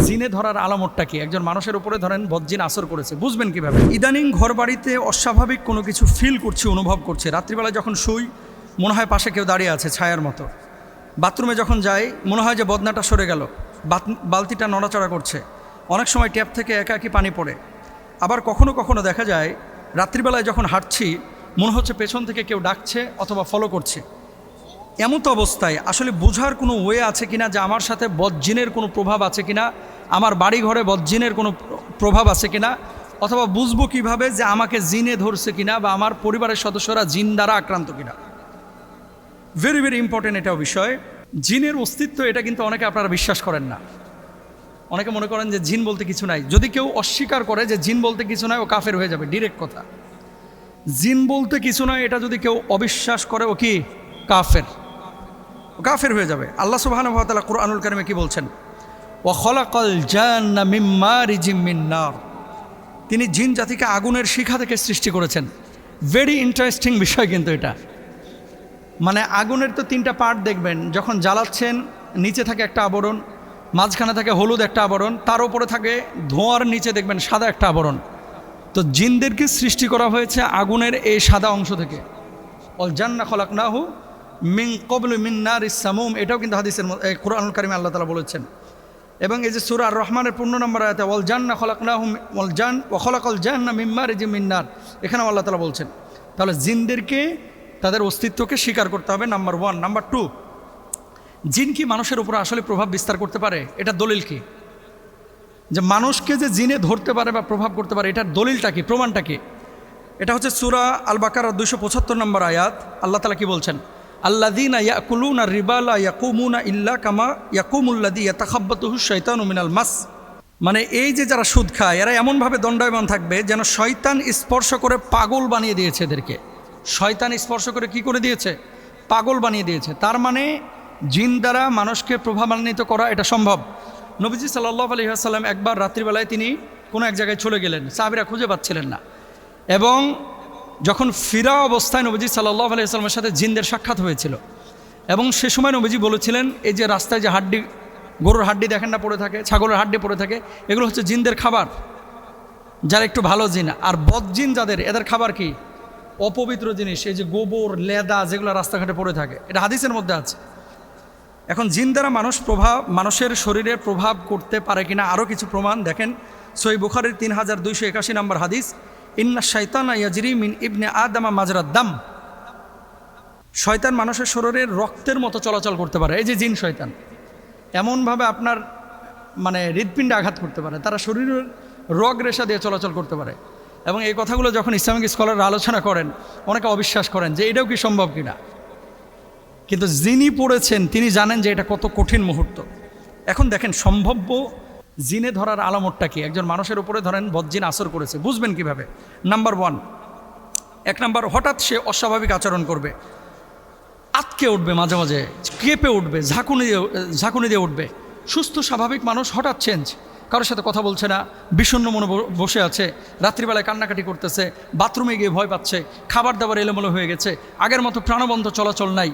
জিনে ধরার আলামতটা কি? একজন মানুষের উপরে ধরেন বদজিন আসর করেছে, বুঝবেন কিভাবে? ইদানিং ঘর বাড়িতে অস্বাভাবিক কোনো কিছু ফিল করছি, অনুভব করছে। রাত্রিবেলা যখন শুই মনে হয় পাশে কেউ দাঁড়িয়ে আছে ছায়ার মতো। বাথরুমে যখন যাই মনে হয় যে বদনাটা সরে গেল, বালতিটা নড়াচড়া করছে। অনেক সময় ট্যাপ থেকে একাকি পানি পড়ে। আবার কখনো কখনো দেখা যায় রাত্রিবেলায় যখন হাঁটছি মনে হচ্ছে পেছন থেকে কেউ ডাকছে অথবা ফলো করছে। এমন তো অবস্থায় আসলে বোঝার কোনো ওয়ে আছে কিনা যে আমার সাথে বদজিনের কোনো প্রভাব আছে কিনা, আমার বাড়ি ঘরে বদজিনের কোনো প্রভাব আছে কিনা, অথবা বুঝবো কিভাবে যে আমাকে জিনে ধরছে কিনা বা আমার পরিবারের সদস্যরা জিন দ্বারা আক্রান্ত কিনা। ভেরি ভেরি ইম্পর্টেন্ট এটাও বিষয়। জিনের অস্তিত্ব এটা কিন্তু অনেকে আপনারা বিশ্বাস করেন না। অনেকে মনে করেন যে জিন বলতে কিছু নাই। যদি কেউ অস্বীকার করে যে জিন বলতে কিছু নাই, ও কাফের হয়ে যাবে, ডিরেক্ট কথা। জিন বলতে কিছু নয় এটা যদি কেউ অবিশ্বাস করে, ও কি কাফের, কাফের হয়ে যাবে। আল্লাহ সুবহানাহু ওয়া তাআলা কুরআনুল কারীমে কি বলছেন? ওয়া খালাকাল জান্না মিন মারিজিম মিন নার। তিনি জিন জাতিকে আগুনের শিখা থেকে সৃষ্টি করেছেন। ভেরি ইন্টারেস্টিং বিষয় কিন্তু এটা। মানে আগুনের তো তিনটা পার্ট দেখবেন, যখন জ্বালাচ্ছেন নিচে থাকে একটা আবরণ, মাঝখানে থাকে হলুদ একটা আবরণ, তার উপরে থাকে ধোঁয়ার নিচে দেখবেন সাদা একটা আবরণ। তো জিনদেরকে সৃষ্টি করা হয়েছে আগুনের এই সাদা অংশ থেকে। ওয়াল জান্না খালাকনাহু মিন ক্বাবলু মিন নারিস সামুম, এটাও কিন্তু হাদিসের কুরআনুল কারীমে আল্লাহ তাআলা বলেছেন। এবং এই যে সূরা আর রহমানের 15 নম্বর আয়াতে ওয়াল জান্না খালাকনাহু ওয়া খালাকাল জান্না মিন মারিজিম মিন নার, এখানেও আল্লাহ তাআলা বলছেন। তাহলে জিনদেরকে তাদের অস্তিত্বকে স্বীকার করতে হবে, নাম্বার 1। নাম্বার 2, জিন কি মানুষের উপরে আসলে প্রভাব বিস্তার করতে পারে? এটা দলিল কি যে মানুষকে যে জিনে ধরতে পারে বা প্রভাব করতে পারে? এটার দলিলটা কি, প্রমাণটা কি? এটা হচ্ছে সূরা আল বাকারা 275 নম্বর আয়াত। আল্লাহ তাআলা কি বলছেন? আল্লাযীনা ইয়াকুলুনা রিবা লা ইয়াকুমুনা ইল্লা কামা ইয়াকুমুল্লাযী ইয়াতাখাব্বাতুহু শাইতানু মিনাল মাস। মানে এই যে যারা সুদ খায় এরা এমনভাবে দণ্ডায়মান থাকবে যেন শয়তান স্পর্শ করে পাগল বানিয়ে দিয়েছে এদেরকে। শয়তান স্পর্শ করে কি করে দিয়েছে? পাগল বানিয়ে দিয়েছে। তার মানে জিন দ্বারা মানুষকে প্রভাবান্বিত করা এটা সম্ভব। নবীজি সাল্লাল্লাহু আলাইহি ওয়াসাল্লাম একবার রাত্রিবেলায় তিনি কোনো এক জায়গায় চলে গেলেন, সাহাবীরা খুঁজে পাচ্ছিলেন না। এবং যখন ফিরা অবস্থায় নবীজি সাল্লাল্লাহু আলাইহি ওয়াসাল্লামের সাথে জিনদের সাক্ষাৎ হয়েছিল। এবং সে সময় নবীজি বলেছিলেন, এই যে রাস্তায় যে হাড্ডি, গরুর হাড্ডি দেখেন না পড়ে থাকে, ছাগলের হাড্ডি পড়ে থাকে, এগুলো হচ্ছে জিনদের খাবার, যারা একটু ভালো জিন। আর বদ জিন যাদের, এদের খাবার কি? অপবিত্র জিনিস, এই যে গোবর, লেদা যেগুলো রাস্তাঘাটে পড়ে থাকে, এটা হাদিসের মধ্যে আছে। এখন জিন দ্বারা মানুষের শরীরে প্রভাব করতে পারে কিনা আরও কিছু প্রমাণ দেখেন। সহিহ বুখারীর 3281 নম্বর হাদিস, ইন্না শাইতানা ইয়াজরি মিন ইবনে আদামা মাজরাদ দাম। শয়তান মানুষের শরীরের রক্তের মতো চলাচল করতে পারে। এই যে জিন শয়তান এমনভাবে আপনার মানে হৃৎপিণ্ডে আঘাত করতে পারে, তারা শরীরের রগ রেশা দিয়ে চলাচল করতে পারে। এবং এই কথাগুলো যখন ইসলামিক স্কলাররা আলোচনা করেন অনেকে অবিশ্বাস করেন যে এটাও কি সম্ভব কিনা। কিন্তু যিনি পড়েছেন তিনি জানেন যে এটা কত কঠিন মুহূর্ত। এখন দেখেন সম্ভাব্য জিনে ধরার আলামতটা কি? একজন মানুষের উপরে ধরেন বদজিন আসর করেছে, বুঝবেন কিভাবে? নাম্বার 1, 1 নাম্বার, হঠাৎ সে অস্বাভাবিক আচরণ করবে, আতকে উঠবে, মাঝে মাঝে কেঁপে উঠবে, ঝাঁকুনি দিয়ে উঠবে। সুস্থ স্বাভাবিক মানুষ হঠাৎ চেঞ্জ, কারোর সাথে কথা বলছে না, বিষণ্ণ মনে বসে আছে, রাত্রিবেলায় কান্নাকাটি করতেছে, বাথরুমে গিয়ে ভয় পাচ্ছে, খাবার দাবার এলোমেলো হয়ে গেছে, আগের মতো প্রাণবন্ত চলাচল নাই।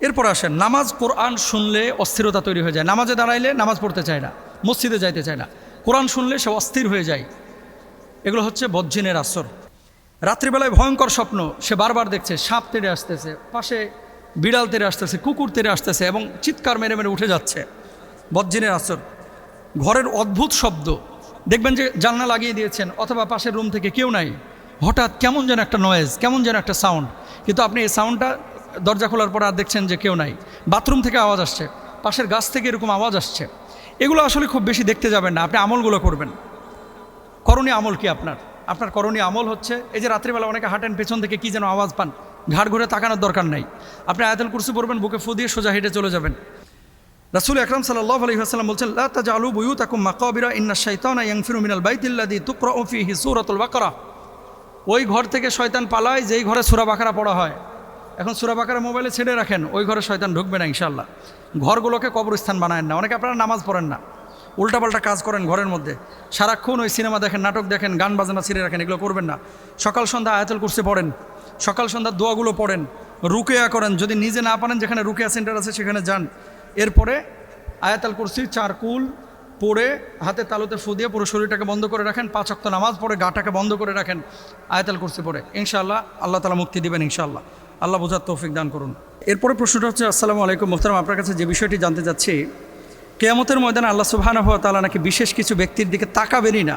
এরপর আসেন নামাজ, কোরআন শুনলে অস্থিরতা তৈরি হয়ে যায়। নামাজে দাঁড়াইলে নামাজ পড়তে চায় না, মসজিদে যাইতে চায় না, কোরআন শুনলে সে অস্থির হয়ে যায়। এগুলো হচ্ছে বদজিনের আসর। রাত্রিবেলায় ভয়ঙ্কর স্বপ্ন, সে বারবার দেখছে সাপ তেড়ে আসতেছে, পাশে বিড়াল তেড়ে আসতেছে, কুকুর তেড়ে আসতেছে এবং চিৎকার মেরে মেরে উঠে যাচ্ছে, বদজিনের আসর। ঘরের অদ্ভুত শব্দ, দেখবেন যে জানলা লাগিয়ে দিয়েছেন অথবা পাশের রুম থেকে কেউ নাই, হঠাৎ কেমন যেন একটা নয়েজ, কেমন যেন একটা সাউন্ড, কিন্তু আপনি এই সাউন্ডটা দরজা খোলার পর আর দেখছেন যে কেউ নাই। বাথরুম থেকে আওয়াজ আসছে, পাশের গাছ থেকে এরকম আওয়াজ আসছে। এগুলো আসলে খুব বেশি দেখতে যাবেন না, আপনি আমলগুলো করবেন। করণীয় আমল কি আপনার করণীয় আমল হচ্ছে, এই যে রাত্রিবেলা অনেকে হাঁটেন, পেছন থেকে কি যেন আওয়াজ পান, ঘাড় ঘুরে তাকানোর দরকার নাই, আপনি আয়াতুল কুরসি পড়বেন, বুকে ফু দিয়ে সোজা হেঁটে চলে যাবেন। রাসূল আকরাম সাল্লাল্লাহু আলাইহি ওয়াসাল্লাম বলছেন, লা তাজআলু বুয়ুতাকুম মাকাবিরা ইন্নাশ শাইতানা ইয়ানফিরু মিনাল বাইতিল্লাযী তুকরাউ ফীহি সূরাতুল বাকারা। ওই ঘর থেকে শয়তান পালায় যেই ঘরে সূরা বাকারা পড়া হয়। এখন সূরা বাকারা মোবাইলে ছেড়ে রাখেন, ওই ঘরে শয়তান ঢুকবে না ইনশাআল্লাহ। ঘরগুলোকে কবরস্থান বানায়েন না। অনেকে আপনারা নামাজ পড়েন না, উল্টাপাল্টা কাজ করেন ঘরের মধ্যে, সারাক্ষণ ওই সিনেমা দেখেন, নাটক দেখেন, গান বাজনা ছিঁড়ে রাখেন, এগুলো করবেন না। সকাল সন্ধ্যা আয়াতুল কুরসি পড়েন, সকাল সন্ধ্যা দোয়াগুলো পড়েন, রুকিয়া করেন। যদি নিজে না পারেন, যেখানে রুকিয়া সেন্টার আছে সেখানে যান। এরপরে আয়াতুল কুরসি 4 কুল পড়ে হাতে তালুতে ফু দিয়ে পুরো শরীরটাকে বন্ধ করে রাখেন, 5 ওয়াক্ত নামাজ পড়ে গাটাকে বন্ধ করে রাখেন, আয়াতুল কুরসি পড়ে ইনশাআল্লাহ আল্লাহ তাআলা মুক্তি দিবেন ইনশাআল্লাহ। আল্লাহ বোঝার তৌফিক দান করুন। এরপরে প্রশ্নটা হচ্ছে, আসসালামু আলাইকুম মুহতারাম, আপনার কাছে যে বিষয়টি জানতে চাচ্ছি, কিয়ামতের ময়দানে আল্লাহ সুবহানাহু ওয়া তাআলা নাকি বিশেষ কিছু ব্যক্তির দিকে তাকাবেনই না,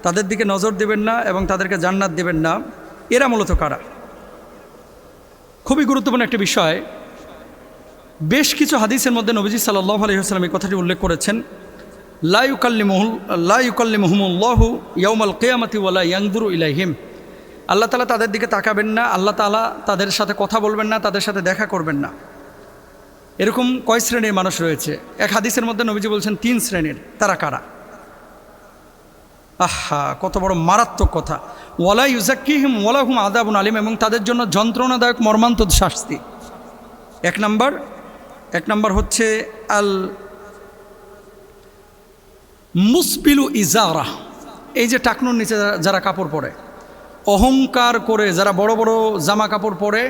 তাদের দিকে নজর দেবেন না এবং তাদেরকে জান্নাত দেবেন না। এরা মূলত কারা? খুবই গুরুত্বপূর্ণ একটা বিষয়। বেশ কিছু হাদিসের মধ্যে নবীজি সাল্লাল্লাহু আলাইহি ওয়াসাল্লাম এই কথাটি উল্লেখ করেছেন, লা ইউকাল্লিমুহুমুল্লাহু ইয়াউমাল কিয়ামাতি ওয়া লা ইয়ানজুরু ইলাইহিম। আল্লাহ তাআলা তাদের দিকে তাকাবেন না, আল্লাহ তাআলা তাদের সাথে কথা বলবেন না, তাদের সাথে দেখা করবেন না। এরকম কয় শ্রেণীর মানুষ রয়েছে? এক হাদিসের মধ্যে নবীজি বলছেন 3 শ্রেণীর। তারা কারা? আহা, কত বড় মারাত্মক কথা। ওয়ালা ইউজাক্কিহিম ওয়া লাহুম আযাবুন আলীম, এবং তাদের জন্য যন্ত্রণাদায়ক মর্মান্তিক শাস্তি। এক নাম্বার হচ্ছে আল মুসবিলু ইজারা, এই যে টাকনুর নিচে যারা কাপড় পরে, অহংকার করে যারা বড় বড় জামা কাপড় পরে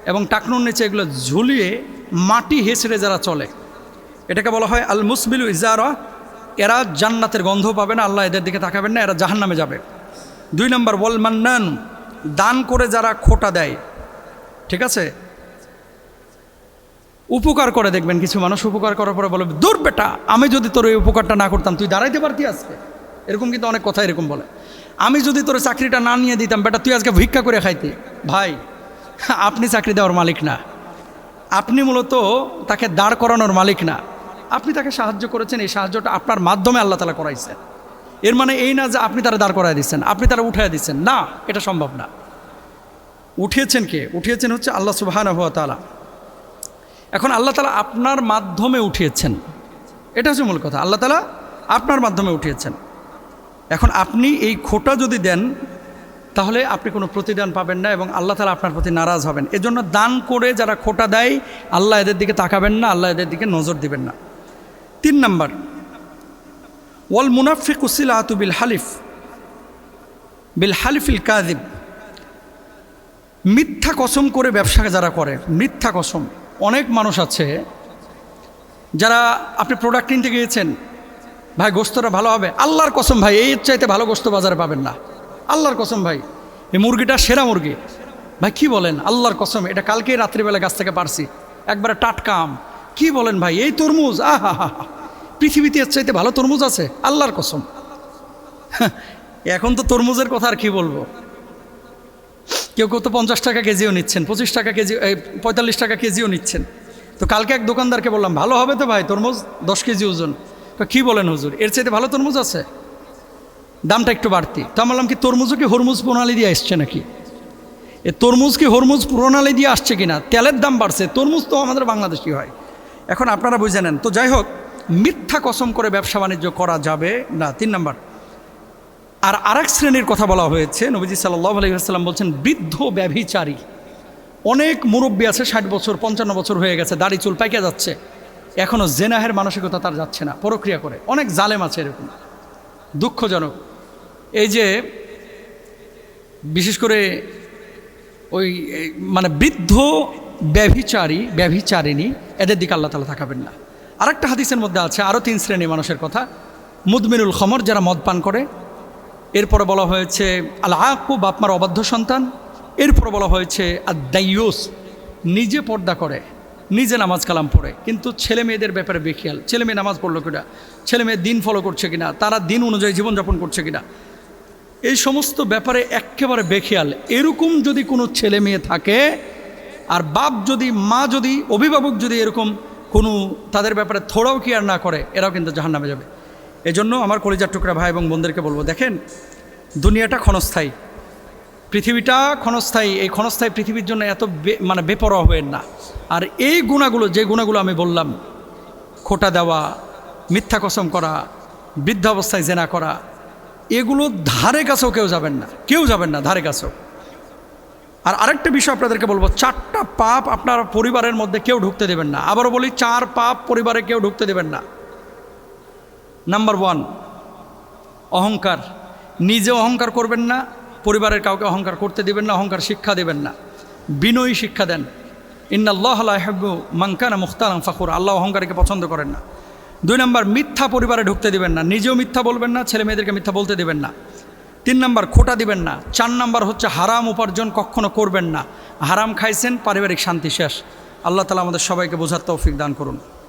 এবং টাকনুর নিচে এগুলো ঝুলিয়ে মাটি হেঁচড়ে যারা চলে, এটাকে বলা হয় আল মুসবিলু ইজারা। এরা জান্নাতের গন্ধ পাবে না, আল্লাহ এদের দিকে তাকাবেন না, এরা জাহান্নামে যাবে। 2 নম্বর ওয়াল মান্নান, দান করে যারা খোটা দেয়, ঠিক আছে, উপকার করে। দেখবেন কিছু মানুষ উপকার করার পরে বলে, দূর বেটা, আমি যদি তোর এই উপকারটা না করতাম তুই দাঁড়াইতে পারতি আজকে। এরকম কিন্তু অনেক কথা এরকম বলে, আমি যদি তোর চাকরিটা না নিয়ে দিতাম বেটা তুই আজকে ভিক্ষা করে খাইতে। ভাই, আপনি চাকরি দেওয়ার মালিক না, আপনি মূলত তাকে দাঁড় করানোর মালিক না, আপনি তাকে সাহায্য করেছেন, এই সাহায্যটা আপনার মাধ্যমে আল্লাহ তাআলা করাইছেন। এর মানে এই না যে আপনি তারা দাঁড় করাই দিচ্ছেন, আপনি তারা উঠাই দিচ্ছেন, না, এটা সম্ভব না। উঠিয়েছেন কে? উঠিয়েছেন হচ্ছে আল্লাহ সুবহানাহু ওয়া তাআলা। এখন আল্লাহ তাআলা আপনার মাধ্যমে উঠিয়েছেন, এটা হচ্ছে মূল কথা। আল্লাহ তাআলা আপনার মাধ্যমে উঠিয়েছেন। এখন আপনি এই খোটা যদি দেন তাহলে আপনি কোনো প্রতিদান পাবেন না এবং আল্লাহ তাআলা আপনার প্রতি নারাজ হবেন। এজন্য দান করে যারা খোটা দেয় আল্লাহ এদের দিকে তাকাবেন না, আল্লাহ এদের দিকে নজর দিবেন না। 3 নম্বর ওয়াল মুনাফিকু সিলাতু বিল হালিফিল কাযিব, মিথ্যা কসম করে ব্যবসা যারা করে, মিথ্যা কসম। অনেক মানুষ আছে যারা, আপনি প্রোডাক্ট কিনতে গিয়েছেন, ভাই গোস্তটা ভালো হবে, আল্লাহর কসম ভাই এই চাইতে ভালো গোস্ত বাজারে পাবেন না, আল্লাহর কসম ভাই এই মুরগিটা সেরা মুরগি। ভাই কি বলেন, আল্লাহর কসম এটা কালকেই রাত্রিবেলা গাছ থেকে পারছি, একবারে টাটকা আম। কি বলেন ভাই, এই তরমুজ, আহা হা হা, পৃথিবীতে এর চাইতে ভালো তরমুজ আছে, আল্লাহর কসম। এখন তো তরমুজের কথা আর কি বলবো, কেউ কেউ তো 50 টাকা কেজিও নিচ্ছেন, 25 টাকা কেজি, 45 টাকা কেজিও নিচ্ছেন। তো কালকে এক দোকানদারকে বললাম, ভালো হবে তো ভাই তরমুজ, 10 কেজি ওজন। তো কী বলেন হুজুর, এর চাইতে ভালো তরমুজ আছে, দামটা একটু বাড়তি। তো আমি বললাম, কি তরমুজও কি হরমুজ প্রণালী দিয়ে আসছে নাকি? এ তরমুজ কি হরমুজ প্রণালী দিয়ে আসছে কিনা? তেলের দাম বাড়ছে, তরমুজ তো আমাদের বাংলাদেশি হয়। এখন আপনারা বুঝে নেন। তো যাই হোক, মিথ্যা কসম করে ব্যবসা বাণিজ্য করা যাবে না, 3 নম্বর। আর আরেক শ্রেণীর কথা বলা হয়েছে, নবীজি সাল্লাল্লাহু আলাইহি ওয়াসাল্লাম বলছেন বৃদ্ধ ব্যভিচারী। অনেক মুরব্বী আছে, 60 বছর 55 বছর হয়ে গেছে, দাড়ি চুল পাইকে যাচ্ছে, এখনও জেনাহের মানসিকতা তার যাচ্ছে না, পরক্রিয়া করে। অনেক জালেম আছে এরকম, দুঃখজনক। এই যে বিশেষ করে ওই মানে বৃদ্ধ ব্যভিচারিণী, এদের দিকে আল্লাহ তাআলা তাকাবেন না। আরেকটা হাদিসের মধ্যে আছে আরও 3 শ্রেণীর মানুষের কথা। মুদমিনুল খমর, যারা মদ পান করে। এরপরে বলা হয়েছে আল আকু, বাপমার অবাধ্য সন্তান। এরপরে বলা হয়েছে আদ-দাইয়ুস, নিজে পর্দা করে, নিজে নামাজ কালাম পড়ে, কিন্তু ছেলে মেয়েদের ব্যাপারে বেখেয়াল। ছেলে মেয়ে নামাজ পড়লো কিনা, ছেলে মেয়ে দিন ফলো করছে কিনা, তারা দিন অনুযায়ী জীবনযাপন করছে কিনা, এই সমস্ত ব্যাপারে একেবারে বেখেয়াল। এরকম যদি কোনো ছেলে মেয়ে থাকে, আর বাপ যদি, মা যদি, অভিভাবক যদি এরকম কোনো তাদের ব্যাপারে থোড়াও কেয়ার না করে, এরাও কিন্তু জাহান্নামে যাবে। এজন্য আমার কলিজার টুকরা ভাই এবং বোনদেরকে বলবো, দেখেন দুনিয়াটা ক্ষণস্থায়ী, পৃথিবীটা ক্ষণস্থায়ী। এই ক্ষণস্থায়ী পৃথিবীর জন্য এত মানে বেপরোয়া হবেন না। আর এই গুণাগুলো, যে গুণাগুলো আমি বললাম, খোটা দেওয়া, মিথ্যা কসম করা, বৃদ্ধাবস্থায় জেনা করা, এগুলো ধারে কাছেও কেউ যাবেন না, কেউ যাবেন না ধারে কাছেও। আর আরেকটা বিষয় আপনাদেরকে বলবো, 4টা পাপ আপনার পরিবারের মধ্যে কেউ ঢুকতে দেবেন না। আবারও বলি, 4 পাপ পরিবারে কেউ ঢুকতে দেবেন না। নাম্বার 1, অহংকার। নিজে অহংকার করবেন না, পরিবারের কাউকে অহংকার করতে দিবেন না, অহংকার শিক্ষা দেবেন না, বিনয়ী শিক্ষা দেন। ইন্নাল্লাহা লা ইউহিব্বু মান কানা মুখতালান ফাখুরা, আল্লাহ অহংকারীকে পছন্দ করেন না। 2 নম্বর, মিথ্যা পরিবারে ঢুকতে দিবেন না, নিজেও মিথ্যা বলবেন না, ছেলে মেয়েদেরকে মিথ্যা বলতে দিবেন না। 3 নম্বর, খোটা দিবেন না। 4 নম্বর হচ্ছে হারাম উপার্জন কখনো করবেন না, হারাম খাইছেন পারিবারিক শান্তি শেষ। আল্লাহ তাআলা আমাদের সবাইকে বোঝার তৌফিক দান করুন।